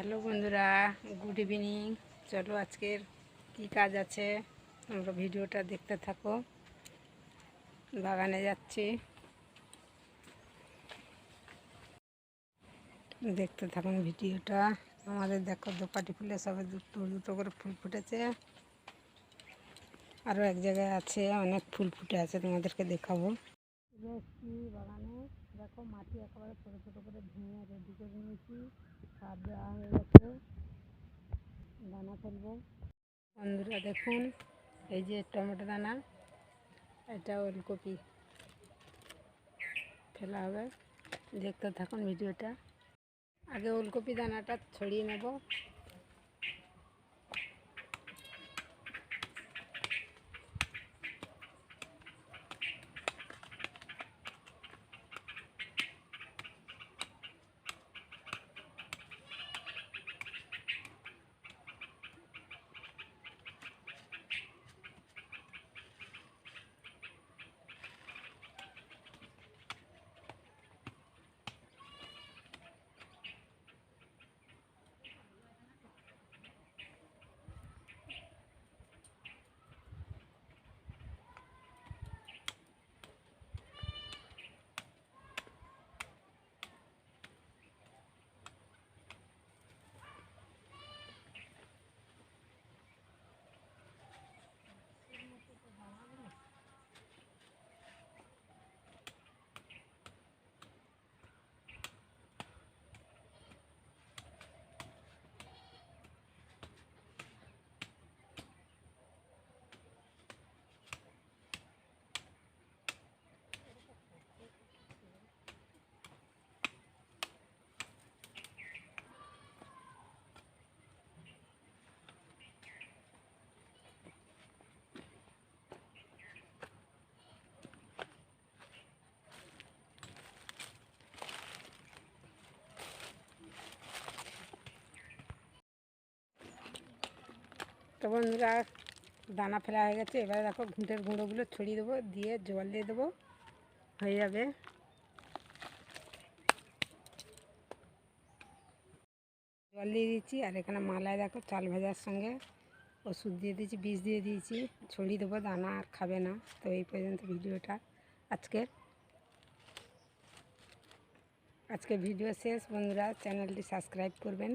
Hello বন্ধুরা, good evening. চলো আজকের কি কাজ আছে তোমরা ভিডিওটা দেখতে থাকো। বাগানে যাচ্ছি, দেখতে থাকুন ভিডিওটা। আমাদের দেখো দোপাটি ফুলে সবে দুটো দুটো করে ফুল ফুটেছে, আরও এক জায়গায় আছে অনেক ফুল ফুটে আছে, তোমাদেরকে দেখাবো। এসছি বাগানে, দেখো মাটি একেবারে ছোটো ছোটো করে ভেঙে রেডি করে নিয়েছি, সার দেওয়া হয়ে গেছে, দানা ফেলবো। বন্ধুরা দেখুন, এই যে টমেটো দানা, এটা ওলকপি ফেলা হবে, দেখতে থাকুন ভিডিওটা। আগে ওলকপি দানাটা ছড়িয়ে নেব। তো বন্ধুরা, দানা ফেলা হয়ে গেছে, এবারে দেখো ঘুঁটের গুঁড়োগুলো ছড়িয়ে দেবো, দিয়ে জল দিয়ে দেবো, হয়ে যাবে। জল দিয়ে দিচ্ছি, আর এখানে মালায় দেখো চাল ভাজার সঙ্গে ওষুধ দিয়ে দিয়েছি, বীজ দিয়ে দিয়েছি, ছড়িয়ে দেবো, দানা আর খাবে না। তো এই পর্যন্ত ভিডিওটা আজকের ভিডিও শেষ। বন্ধুরা চ্যানেলটি সাবস্ক্রাইব করবেন।